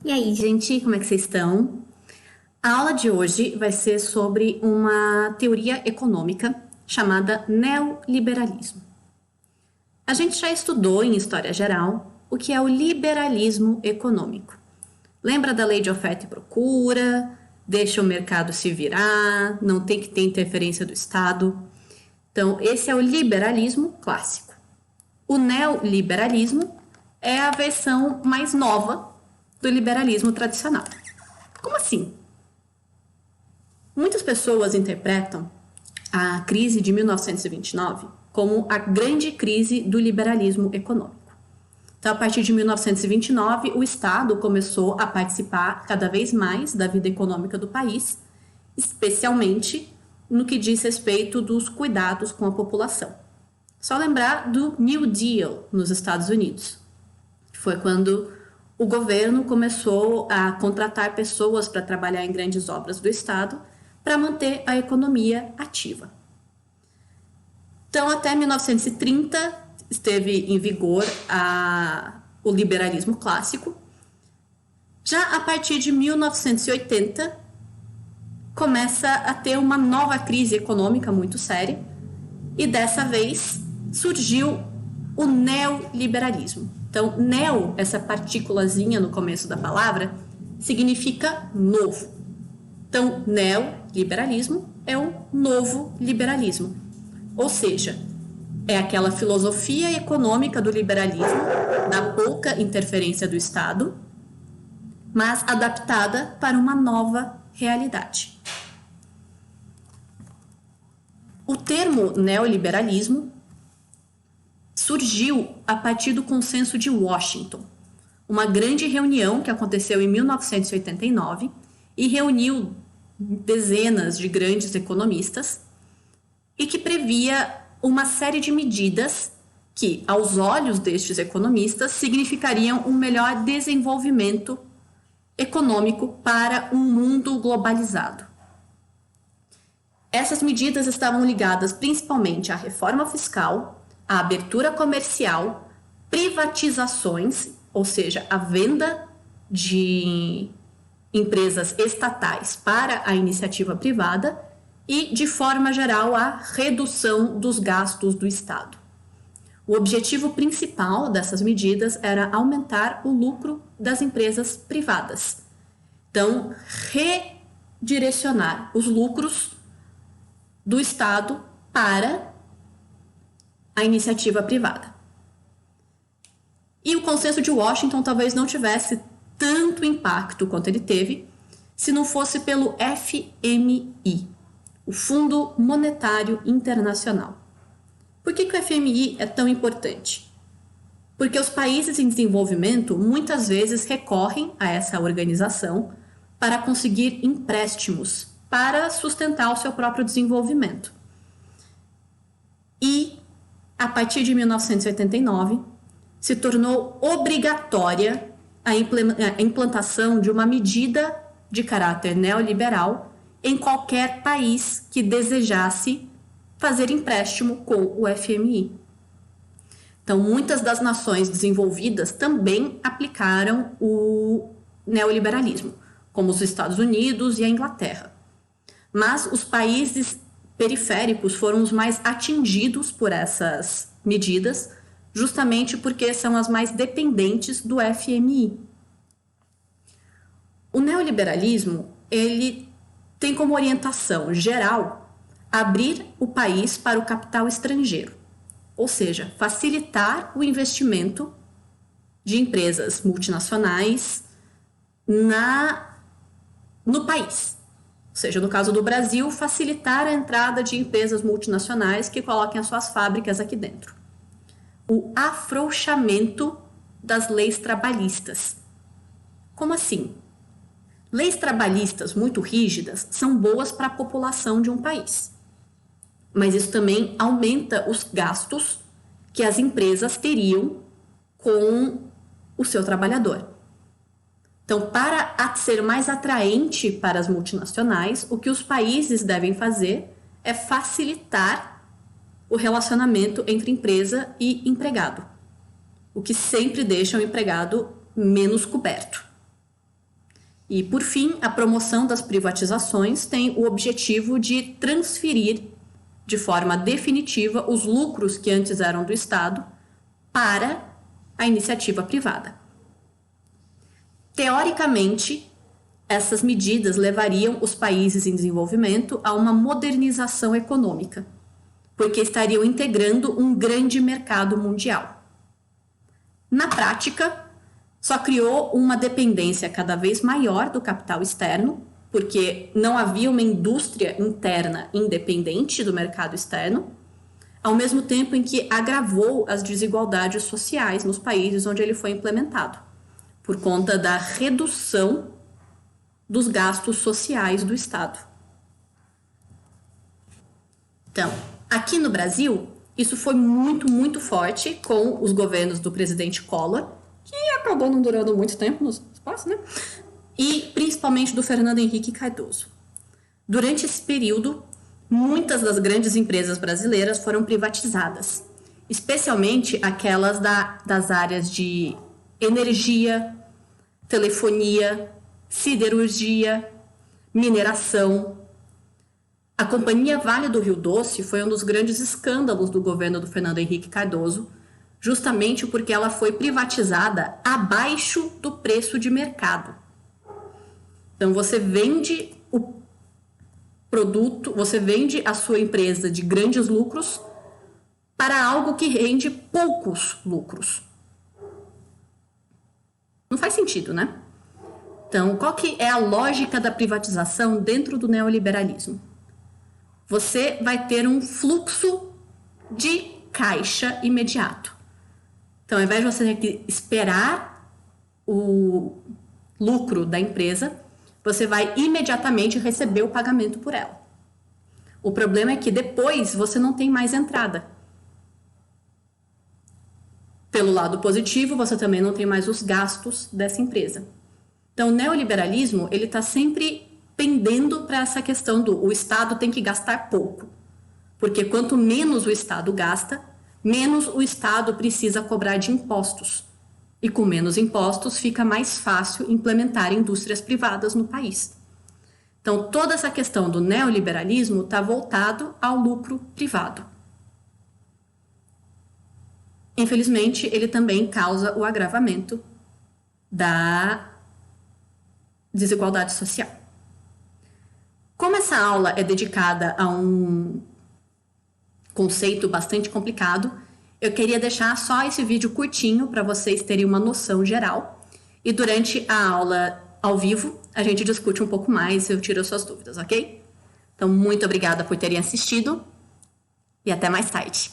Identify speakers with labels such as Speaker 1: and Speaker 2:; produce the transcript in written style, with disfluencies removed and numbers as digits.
Speaker 1: E aí, gente, como é que vocês estão? A aula de hoje vai ser sobre uma teoria econômica chamada neoliberalismo. A gente já estudou em História Geral o que é o liberalismo econômico. Lembra da lei de oferta e procura? Deixa o mercado se virar, não tem que ter interferência do Estado. Então, esse é o liberalismo clássico. O neoliberalismo é a versão mais nova do liberalismo tradicional. Como assim? Muitas pessoas interpretam a crise de 1929 como a grande crise do liberalismo econômico. Então, a partir de 1929, o Estado começou a participar cada vez mais da vida econômica do país, especialmente no que diz respeito dos cuidados com a população. Só lembrar do New Deal nos Estados Unidos, que foi quando o governo começou a contratar pessoas para trabalhar em grandes obras do Estado para manter a economia ativa. Então, até 1930, esteve em vigor o liberalismo clássico. Já a partir de 1980, começa a ter uma nova crise econômica muito séria, e dessa vez surgiu o neoliberalismo. Então, neo, essa partículazinha no começo da palavra, significa novo. Então, neoliberalismo é um novo liberalismo. Ou seja, é aquela filosofia econômica do liberalismo, da pouca interferência do Estado, mas adaptada para uma nova realidade. O termo neoliberalismo surgiu a partir do Consenso de Washington, uma grande reunião que aconteceu em 1989 e reuniu dezenas de grandes economistas e que previa uma série de medidas que, aos olhos destes economistas, significariam um melhor desenvolvimento econômico para um mundo globalizado. Essas medidas estavam ligadas principalmente à reforma fiscal, à abertura comercial, privatizações, ou seja, a venda de empresas estatais para a iniciativa privada e, de forma geral, a redução dos gastos do Estado. O objetivo principal dessas medidas era aumentar o lucro das empresas privadas. Então, redirecionar os lucros do Estado para a iniciativa privada. E o Consenso de Washington talvez não tivesse tanto impacto quanto ele teve se não fosse pelo FMI, o Fundo Monetário Internacional. Por que o FMI é tão importante? Porque os países em desenvolvimento muitas vezes recorrem a essa organização para conseguir empréstimos para sustentar o seu próprio desenvolvimento. E, a partir de 1989, se tornou obrigatória a implantação de uma medida de caráter neoliberal em qualquer país que desejasse fazer empréstimo com o FMI. Então, muitas das nações desenvolvidas também aplicaram o neoliberalismo, como os Estados Unidos e a Inglaterra. Mas os países periféricos foram os mais atingidos por essas medidas, justamente porque são as mais dependentes do FMI. O neoliberalismo, ele tem como orientação geral abrir o país para o capital estrangeiro, ou seja, facilitar o investimento de empresas multinacionais no país. Ou seja, no caso do Brasil, facilitar a entrada de empresas multinacionais que coloquem as suas fábricas aqui dentro. O afrouxamento das leis trabalhistas. Como assim? Leis trabalhistas muito rígidas são boas para a população de um país, mas isso também aumenta os gastos que as empresas teriam com o seu trabalhador. Então, para ser mais atraente para as multinacionais, o que os países devem fazer é facilitar o relacionamento entre empresa e empregado, o que sempre deixa o empregado menos coberto. E, por fim, a promoção das privatizações tem o objetivo de transferir de forma definitiva os lucros que antes eram do Estado para a iniciativa privada. Teoricamente, essas medidas levariam os países em desenvolvimento a uma modernização econômica, porque estariam integrando um grande mercado mundial. Na prática, só criou uma dependência cada vez maior do capital externo, porque não havia uma indústria interna independente do mercado externo, ao mesmo tempo em que agravou as desigualdades sociais nos países onde ele foi implementado, por conta da redução dos gastos sociais do Estado. Então, aqui no Brasil, isso foi muito forte com os governos do presidente Collor, que acabou não durando muito tempo no espaço, né? E principalmente do Fernando Henrique Cardoso. Durante esse período, muitas das grandes empresas brasileiras foram privatizadas, especialmente aquelas das áreas de energia, telefonia, siderurgia, mineração. A Companhia Vale do Rio Doce foi um dos grandes escândalos do governo do Fernando Henrique Cardoso, justamente porque ela foi privatizada abaixo do preço de mercado. Então, você vende o produto, você vende a sua empresa de grandes lucros para algo que rende poucos lucros. Não faz sentido, né? Então, qual que é a lógica da privatização dentro do neoliberalismo? Você vai ter um fluxo de caixa imediato. Então, ao invés de você ter que esperar o lucro da empresa, você vai imediatamente receber o pagamento por ela. O problema é que depois você não tem mais entrada. Pelo lado positivo, você também não tem mais os gastos dessa empresa. Então, o neoliberalismo, ele está sempre pendendo para essa questão do o Estado tem que gastar pouco. Porque quanto menos o Estado gasta, menos o Estado precisa cobrar de impostos. E com menos impostos, fica mais fácil implementar indústrias privadas no país. Então, toda essa questão do neoliberalismo está voltado ao lucro privado. Infelizmente, ele também causa o agravamento da desigualdade social. Como essa aula é dedicada a um conceito bastante complicado, eu queria deixar só esse vídeo curtinho para vocês terem uma noção geral. E durante a aula ao vivo, a gente discute um pouco mais, eu tiro as suas dúvidas, ok? Então, muito obrigada por terem assistido e até mais tarde.